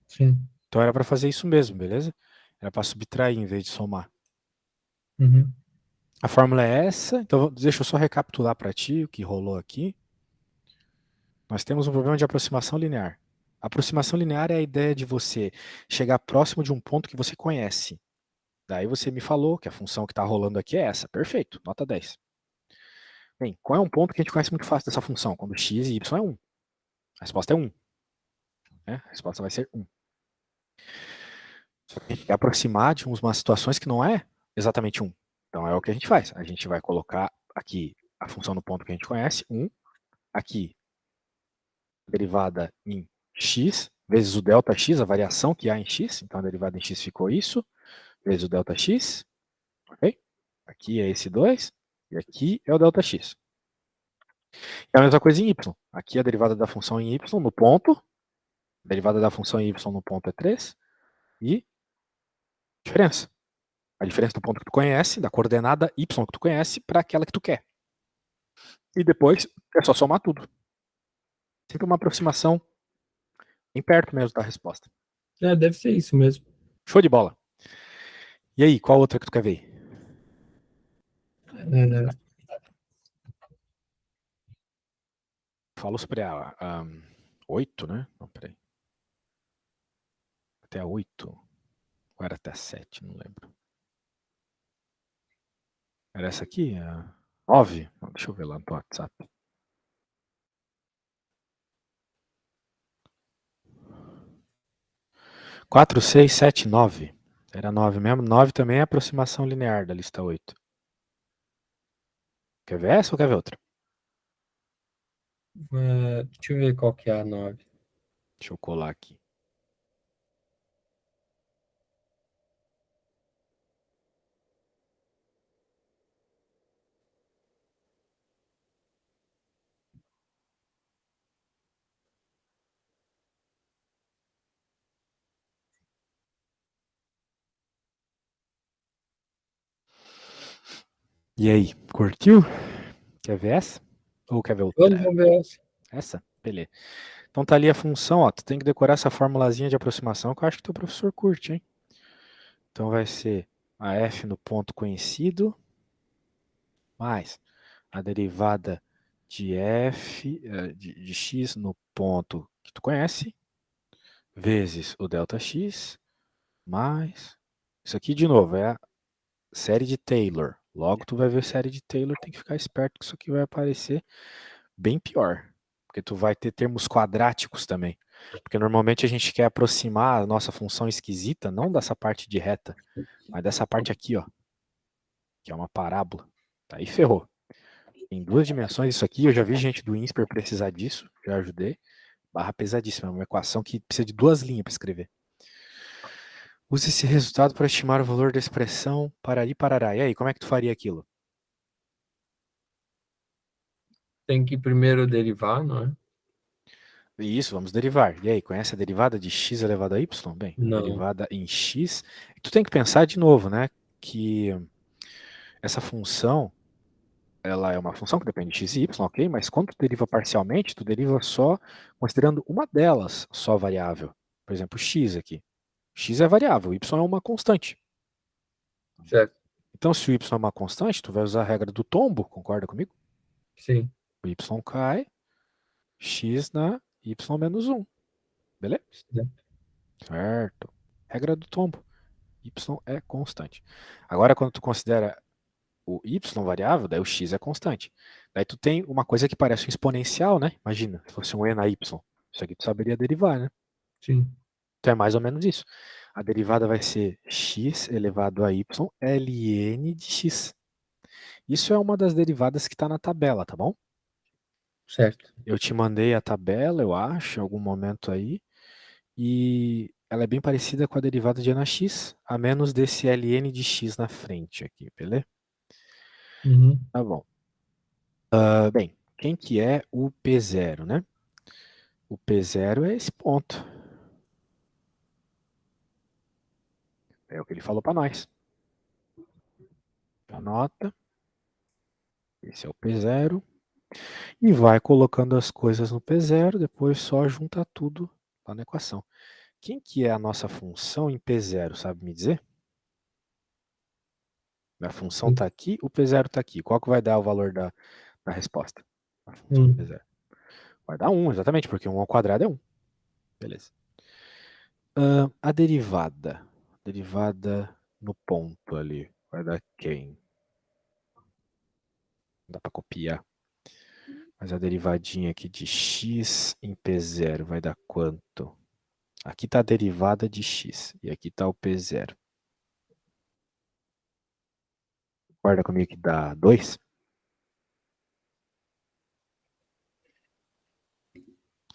sim. Então era para fazer isso mesmo, beleza? Era para subtrair em vez de somar. Uhum. A fórmula é essa, então deixa eu só recapitular para ti o que rolou aqui. Nós temos um problema de aproximação linear. A aproximação linear é a ideia de você chegar próximo de um ponto que você conhece. Daí você me falou que a função que está rolando aqui é essa. Perfeito, nota 10. Bem, qual é um ponto que a gente conhece muito fácil dessa função? Quando x e y é 1. A resposta é 1. Né? A resposta vai ser 1. Só que a gente quer aproximar de umas situações que não é exatamente 1. Então é o que a gente faz. A gente vai colocar aqui a função no ponto que a gente conhece, 1. Aqui, derivada em x, vezes o delta x, a variação que há em x. Então a derivada em x ficou isso, vezes o delta x. Ok? Aqui é esse 2, e aqui é o delta x. É a mesma coisa em y. Aqui a derivada da função em y no ponto, a derivada da função em y no ponto é 3, e diferença. A diferença do ponto que tu conhece, da coordenada y que tu conhece, para aquela que tu quer. E depois é só somar tudo. Sempre uma aproximação bem perto mesmo da resposta. É, deve ser isso mesmo. Show de bola. E aí, qual outra que tu quer ver? É, Falou sobre a 8, né? Não, peraí. Até a 8. Ou era até a 7, não lembro. Era essa aqui? A 9? Deixa eu ver lá no WhatsApp. 4, 6, 7, 9. Era 9 mesmo. 9 também é aproximação linear da lista 8. Quer ver essa ou quer ver outra? deixa eu ver qual que é a 9. Deixa eu colar aqui. E aí, curtiu? Quer ver essa? Ou quer ver outra? Vamos ver essa. Essa? Beleza. Então tá ali a função, ó. Tu tem que decorar essa formulazinha de aproximação que eu acho que teu professor curte, hein? Então vai ser a f no ponto conhecido mais a derivada de f de x no ponto que tu conhece, vezes o ΔX, mais... Isso aqui, de novo, é a série de Taylor. Logo tu vai ver série de Taylor, tem que ficar esperto que isso aqui vai aparecer bem pior. Porque tu vai ter termos quadráticos também. Porque normalmente a gente quer aproximar a nossa função esquisita, não dessa parte de reta, mas dessa parte aqui, ó, que é uma parábola. Aí ferrou. Em duas dimensões isso aqui, eu já vi gente do INSPER precisar disso, já ajudei. Barra pesadíssima, é uma equação que precisa de 2 linhas para escrever. Use esse resultado para estimar o valor da expressão parari parará. E aí, como é que tu faria aquilo? Tem que primeiro derivar, não é? Isso, vamos derivar. E aí, conhece a derivada de x elevado a y? Bem, a Não. derivada em x... Tu tem que pensar de novo, né? Que essa função, ela é uma função que depende de x e y, ok? Mas quando tu deriva parcialmente, tu deriva só considerando uma delas só variável. Por exemplo, x aqui. X é variável, y é uma constante. Certo. Então, se o y é uma constante, tu vai usar a regra do tombo, concorda comigo? Sim. O y cai, x na y menos 1. Beleza? Certo. Certo. Regra do tombo. Y é constante. Agora, quando tu considera o y variável, daí o x é constante. Daí tu tem uma coisa que parece um exponencial, né? Imagina, se fosse um e na y. Isso aqui tu saberia derivar, né? Sim. Então é mais ou menos isso. A derivada vai ser x elevado a y ln de x. Isso é uma das derivadas que está na tabela, tá bom? Certo. Eu te mandei a tabela, eu acho, em algum momento aí. E ela é bem parecida com a derivada de NX, a menos desse ln de x na frente aqui, beleza? Uhum. Tá bom. Bem, quem que é o P0, né? O P0 é esse ponto. É o que ele falou para nós. Anota. Esse é o P0. E vai colocando as coisas no P0, depois só junta tudo lá na equação. Quem que é a nossa função em P0, sabe me dizer? A função está aqui, o P0 está aqui. Qual que vai dar o valor da resposta? A função do P0. Vai dar 1, exatamente, porque 1 ao quadrado é 1. Beleza. A derivada. Derivada no ponto ali. Vai dar quem? Dá para copiar. Mas a derivadinha aqui de x em P0 vai dar quanto? Aqui está a derivada de x. E aqui está o P0. Guarda comigo que dá 2.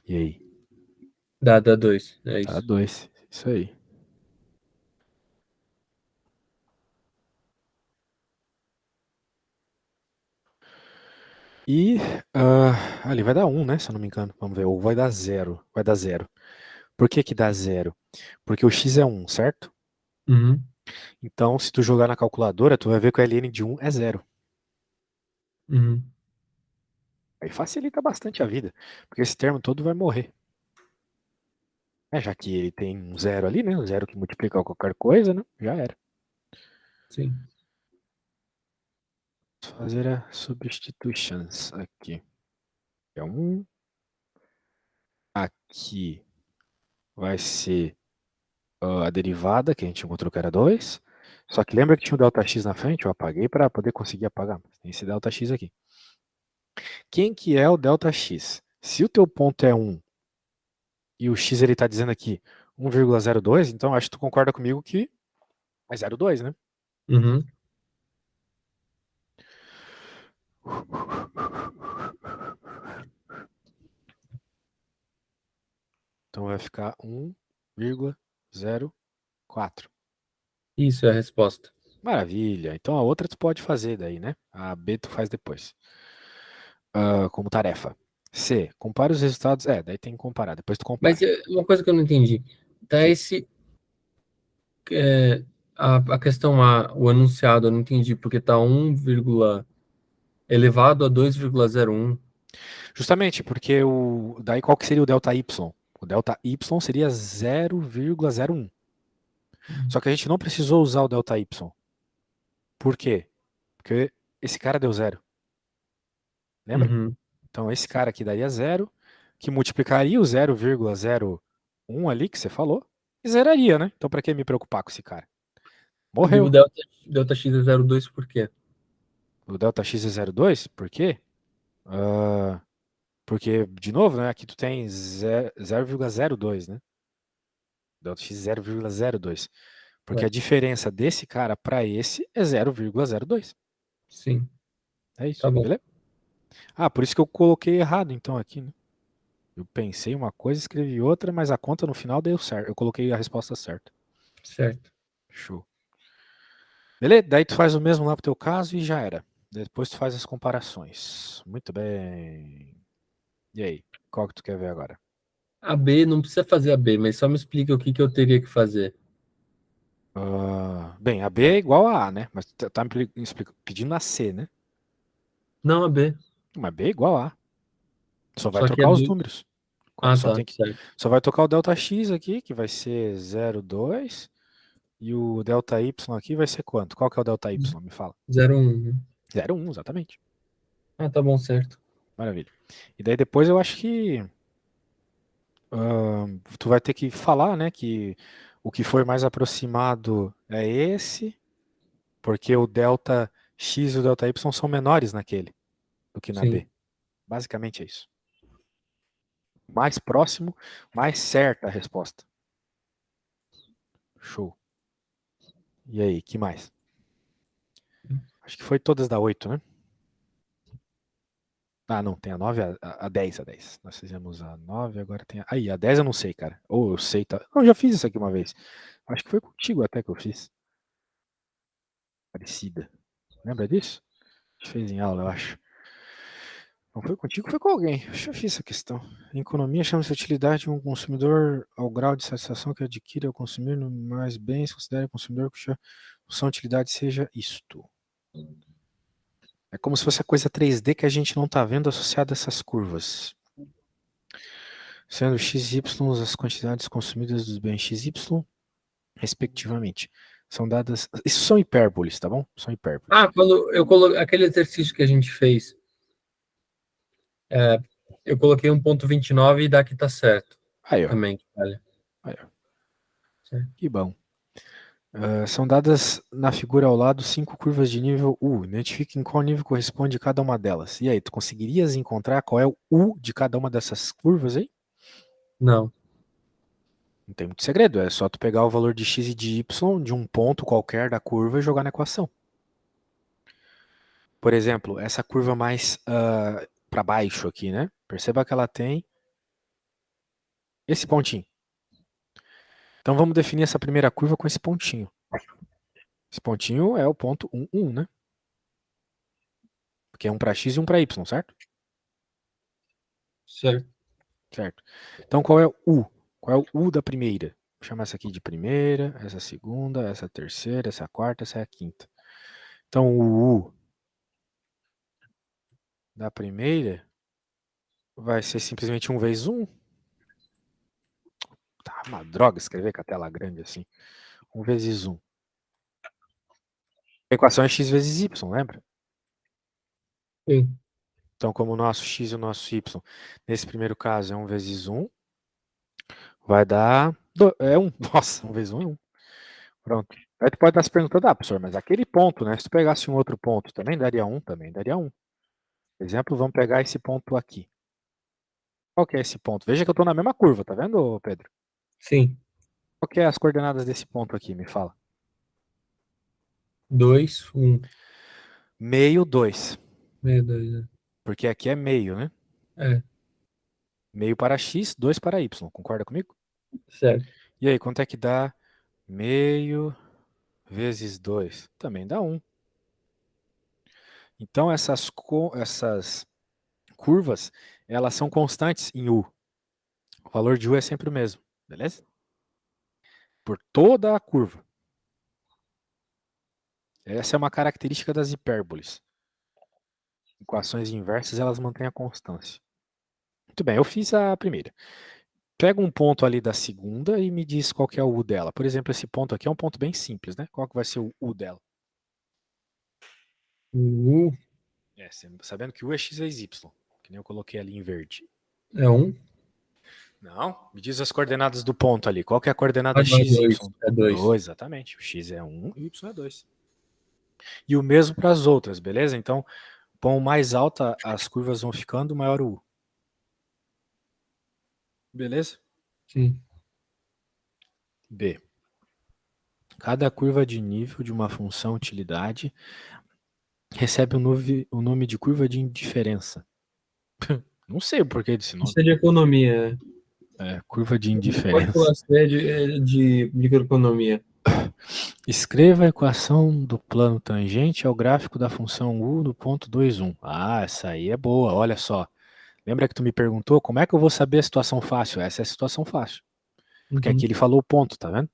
E aí? Dá 2. É Dá isso. 2. Isso aí. E ali vai dar 1, né? Se eu não me engano. Vamos ver. Ou vai dar 0. Vai dar 0. Por que que dá 0? Porque o x é 1, certo? Uhum. Então, se tu jogar na calculadora, tu vai ver que o ln de 1 é 0. Uhum. Aí facilita bastante a vida, porque esse termo todo vai morrer. Já que ele tem um zero ali, né? Um zero que multiplica qualquer coisa, né? Já era. Sim. Vou fazer a substitutions aqui. É 1. Aqui vai ser a derivada, que a gente encontrou que era 2. Só que lembra que tinha o ΔX na frente? Eu apaguei para poder conseguir apagar. Tem esse ΔX aqui. Quem que é o ΔX? Se o teu ponto é 1 e o x ele está dizendo aqui 1,02, então acho que tu concorda comigo que é 0,2, né? Uhum. Então vai ficar 1,04. Isso é a resposta. Maravilha. Então a outra tu pode fazer daí, né? A B tu faz depois. Como tarefa. C. Compare os resultados. Daí tem que comparar. Depois tu Mas compara. uma coisa que eu não entendi. Tá Que esse. é, a questão A, o enunciado, eu não entendi, porque tá 1, elevado a 2,01. Justamente porque daí qual que seria o delta y? O delta y seria 0,01. Só que a gente não precisou usar o delta y. Por quê? Porque esse cara deu zero. Lembra? Uhum. Então esse cara aqui daria zero, que multiplicaria o 0,01 ali que você falou, e zeraria, né? Então pra que me preocupar com esse cara? E o Morreu. delta x é 0,2 por quê? O delta x é 0,2, por quê? Ah, porque, de novo, né? Aqui tu tem 0,02, né? Delta x é 0,02. Porque a Ué, diferença desse cara para esse é 0,02. sim, É isso, tá bom, beleza? Ah, por isso que eu coloquei errado então aqui, né? Eu pensei uma coisa, escrevi outra, mas a conta no final deu certo. Eu coloquei a resposta certa. certo. Show. Beleza? Daí tu faz o mesmo lá pro teu caso e já era. Depois tu faz as comparações. Muito bem. E aí? Qual que tu quer ver agora? A B, não precisa fazer a B, mas só me explica o que que eu teria que fazer. Bem, a B é igual a A, né? Mas tá me pedindo a C, né? Não, a B. Mas B é igual a A. Só vai Só que é trocar os do. números. Ah, Só tá, tem que. certo. Só vai tocar o delta x aqui, que vai ser 0,2. E o delta y aqui vai ser quanto? Qual que é o delta y? Me fala. 0,1, né? 0,1, exatamente. Ah, tá bom, certo. Maravilha. E daí depois eu acho que tu vai ter que falar, né, que o que for mais aproximado é esse, porque o delta x e o delta y são menores naquele do que na Sim. B. Basicamente é isso. Mais próximo, mais certa a resposta. Show. E aí, que mais? Acho que foi todas da 8, né? Ah, não, tem a 9, a 10, a 10. Nós fizemos a 9, agora tem a... Aí, a 10 eu não sei, cara. Ou eu sei, tá... Não, eu já fiz isso aqui uma vez. Acho que foi contigo até que eu fiz. Parecida. Lembra disso? A gente fez em aula, eu acho. Não foi contigo, foi com alguém. Eu já fiz essa questão. Em economia, chama-se utilidade de um consumidor ao grau de satisfação que adquire ao consumir mais bens, considera o consumidor cuja função utilidade seja isto. É como se fosse a coisa 3D que a gente não está vendo associada a essas curvas. Sendo x e y as quantidades consumidas dos bens x e y, respectivamente. São dadas. Isso são hipérboles, tá bom? São hipérboles. Ah, quando eu coloquei aquele exercício que a gente fez, é, eu coloquei 1,29 e daqui tá certo. Aí, ó. Também, olha. Aí, ó. Certo. Que bom. São dadas na figura ao lado 5 curvas de nível U. Identifique em qual nível corresponde cada uma delas. E aí, tu conseguirias encontrar qual é o U de cada uma dessas curvas aí? Não, Não tem muito segredo, é só tu pegar o valor de x e de y de um ponto qualquer da curva e jogar na equação. Por exemplo, essa curva mais para baixo aqui, né? Perceba que ela tem esse pontinho. Então vamos definir essa primeira curva com esse pontinho. Esse pontinho é o ponto 1, 1, né? Porque é um para x e um para y, certo? certo. Certo. Então qual é o U? Qual é o U da primeira? Vou chamar essa aqui de primeira, essa segunda, essa terceira, essa quarta, essa é a quinta. Então o U da primeira vai ser simplesmente 1 vezes 1. Tá uma droga escrever com a tela grande assim. 1 vezes 1. A equação é x vezes y, lembra? Sim. Então, como o nosso x e o nosso y, nesse primeiro caso é 1 vezes 1, vai dar. É 1. Nossa, 1 vezes 1 é 1. Pronto. Aí tu pode estar se perguntando, professor, mas aquele ponto, né? Se tu pegasse um outro ponto, também daria 1? Também daria 1. Por exemplo, vamos pegar esse ponto aqui. Qual que é esse ponto? Veja que eu estou na mesma curva, tá vendo, Pedro? Sim. Qual que é as coordenadas desse ponto aqui? Me fala. 2, 1. Meio 2. Meio 2, né? Porque aqui é meio, né? É, Meio para x, 2 para y. Concorda comigo? certo. E aí, quanto é que dá meio vezes 2? Também dá 1. Então, essas curvas, elas são constantes em U. O valor de U é sempre o mesmo, beleza? Por toda a curva. Essa é uma característica das hipérboles. Equações inversas, elas mantêm a constância. Muito bem, eu fiz a primeira. Pega um ponto ali da segunda e me diz qual que é o U dela. Por exemplo, esse ponto aqui é um ponto bem simples, né? Qual que vai ser o U dela? U Sabendo que U é x vezes y, que nem eu coloquei ali em verde. é 1. Não, me diz as coordenadas do ponto ali. Qual que é a coordenada Ah, não, é x, y? 2. É 2. 2, exatamente. O x é 1 e o y é 2. E o mesmo para as outras, beleza? Então, quanto mais alta as curvas vão ficando, maior o U. Beleza? Sim. B. Cada curva de nível de uma função utilidade recebe o nome de curva de indiferença. Não sei o porquê desse nome. Isso é de economia. Curva de Pode indiferença. pular, isso é de microeconomia. Escreva a equação do plano tangente ao gráfico da função U no ponto 2,1. Ah, essa aí é boa, olha só. Lembra que tu me perguntou como é que eu vou saber a situação fácil? Essa é a situação fácil. Porque aqui Uhum. ele falou o ponto, tá vendo?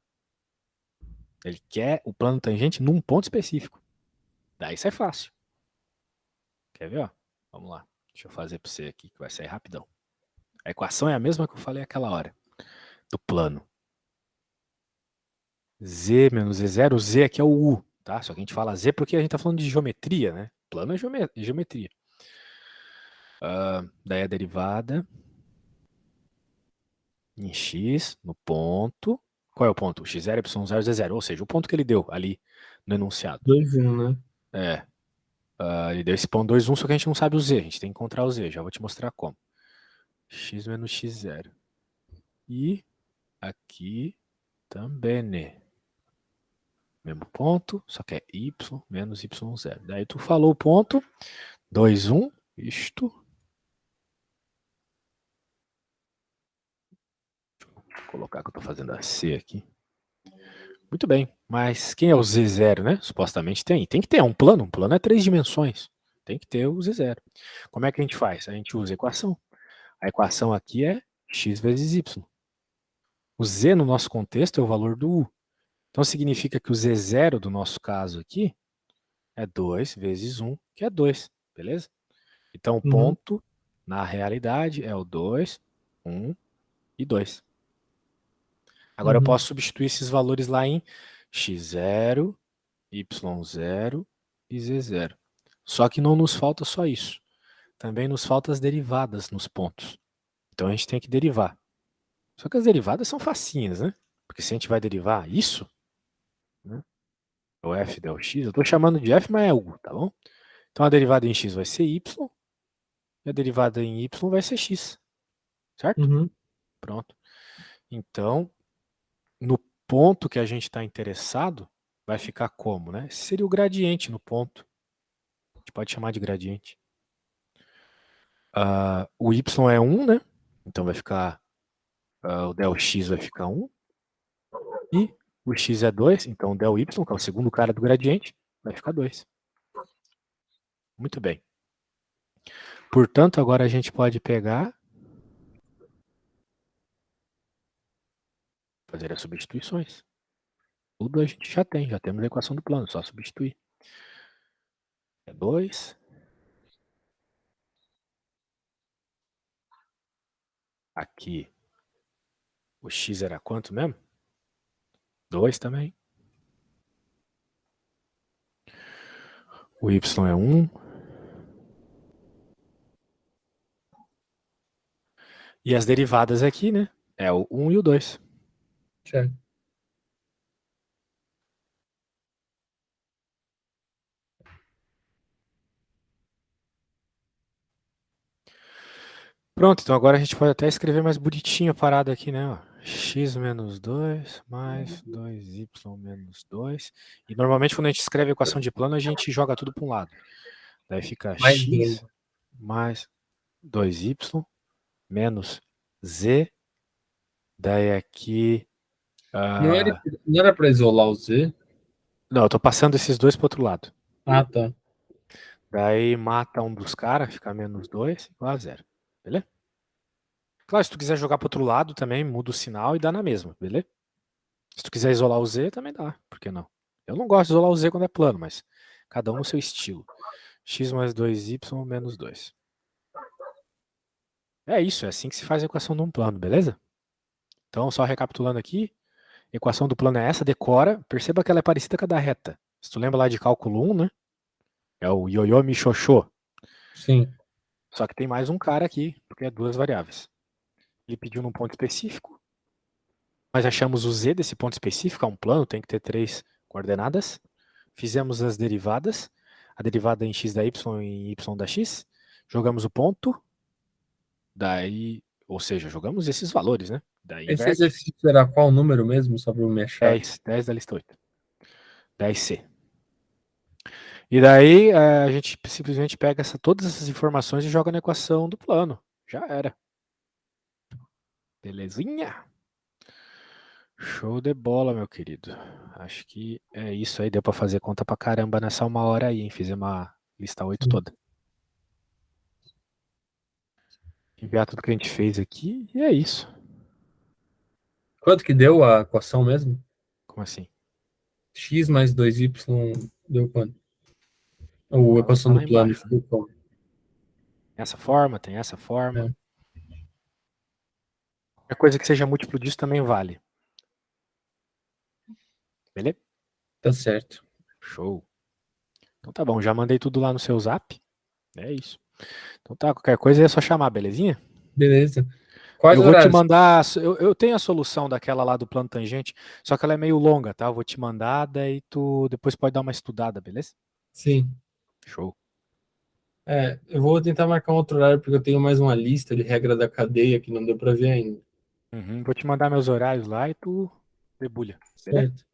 Ele quer o plano tangente num ponto específico. Daí isso é fácil. Quer ver? Ó? Vamos lá. Deixa eu fazer para você aqui que vai sair rapidão. A equação é a mesma que eu falei aquela hora. Do plano. Z menos Z0. O Z aqui é o U, tá? Só que a gente fala Z porque a gente tá falando de geometria, né? Plano é geometria. Daí a derivada em x no ponto. Qual é o ponto? x0, y0, z0. Ou seja, o ponto que ele deu ali no enunciado. 2, 1, né? É. Ele deu esse ponto 2, 1, só que a gente não sabe o z. A gente tem que encontrar o z. Já vou te mostrar como. X menos x0. E aqui também, né? Mesmo ponto, só que é y menos y0. Daí tu falou o ponto. 2, 1. Isto. Vou colocar que eu tô fazendo a C aqui. Muito bem. Mas quem é o Z0, né? Supostamente tem. Tem que ter. Um plano. Um plano é 3 dimensões. Tem que ter o Z0. Como é que a gente faz? A gente usa a equação. A equação aqui é x vezes y. O Z no nosso contexto é o valor do U. Então significa que o Z0 do nosso caso aqui é 2 vezes 1, que é 2. Beleza? Então o Uhum. ponto na realidade é o 2, 1 e 2. Agora eu Uhum. posso substituir esses valores lá em x0, y0 e z0. Só que não nos falta só isso. Também nos faltam as derivadas nos pontos. Então a gente tem que derivar. Só que as derivadas são facinhas, né? Porque se a gente vai derivar isso, né? O f del x, eu estou chamando de f, mas é u, tá bom? Então a derivada em x vai ser y e a derivada em y vai ser x, certo? Uhum. Pronto. Então, no ponto que a gente está interessado, vai ficar como, né? Esse seria o gradiente no ponto. A gente pode chamar de gradiente. O y é 1, né? Então vai ficar, o del x vai ficar 1. E o x é 2, então o del y, que é o segundo cara do gradiente, vai ficar 2. Muito bem. Portanto, agora a gente pode pegar, fazer as substituições. Tudo a gente já tem, já temos a equação do plano, só substituir. É 2. Aqui, o x era quanto mesmo? 2 também. O y é 1. E as derivadas aqui, né? É o 1 e o 2. Certo. Pronto, então agora a gente pode até escrever mais bonitinho a parada aqui, né? Ó, x menos 2 mais 2y menos 2. E normalmente quando a gente escreve a equação de plano, a gente joga tudo para um lado. Daí fica Mais 2. x mais 2y menos z. Daí aqui... Não era para isolar o Z? Não, eu tô passando esses dois para outro lado. Ah, tá. Daí mata um dos caras, fica menos 2 igual a 0. Beleza? Claro, se tu quiser jogar para outro lado também, muda o sinal e dá na mesma, beleza? Se tu quiser isolar o Z, também dá. Por que não? Eu não gosto de isolar o Z quando é plano, mas cada um no seu estilo. X mais 2y menos 2. É isso, é assim que se faz a equação de um plano, beleza? Então, só recapitulando aqui, a equação do plano é essa, decora. Perceba que ela é parecida com a da reta. Se tu lembra lá de cálculo 1, né? É o Yoyo Michoxô. Sim. Só que tem mais um cara aqui, porque é duas variáveis. Ele pediu num ponto específico. Nós achamos o z desse ponto específico, é um plano, tem que ter 3 coordenadas. Fizemos as derivadas. A derivada em x da y e em y da x. Jogamos o ponto. Daí, ou seja, jogamos esses valores, né? Daí Esse inverte. exercício era qual número mesmo, só para eu me achar? 10 da lista 8. 10C. E daí a gente simplesmente pega todas essas informações e joga na equação do plano. Já era. Belezinha? Show de bola, meu querido. Acho que é isso aí. Deu pra fazer conta pra caramba nessa 1 hora aí, hein? Fizemos a lista 8 Sim. toda. Enviar tudo que a gente fez aqui e é isso. Quanto que deu a equação mesmo? Como assim? X mais 2y deu quanto? Ou a Ela tá equação do lá plano embaixo, né? ficou como? Tem essa forma, tem essa forma. É, Qualquer coisa que seja múltiplo disso também vale. Beleza? tá certo. Show. Então tá bom, já mandei tudo lá no seu zap. É isso. Então tá, qualquer coisa é só chamar, belezinha? Beleza. Quais Eu vou te horários? mandar. Eu tenho a solução daquela lá do plano tangente, só que ela é meio longa, tá? Eu vou te mandar, daí tu depois pode dar uma estudada, beleza? Sim. Show. É, eu vou tentar marcar um outro horário porque eu tenho mais uma lista de regra da cadeia que não deu para ver ainda. Uhum, vou te mandar meus horários lá e tu debulha, beleza? Certo.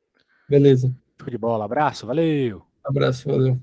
Beleza. Show de bola, abraço, valeu! Abraço, valeu.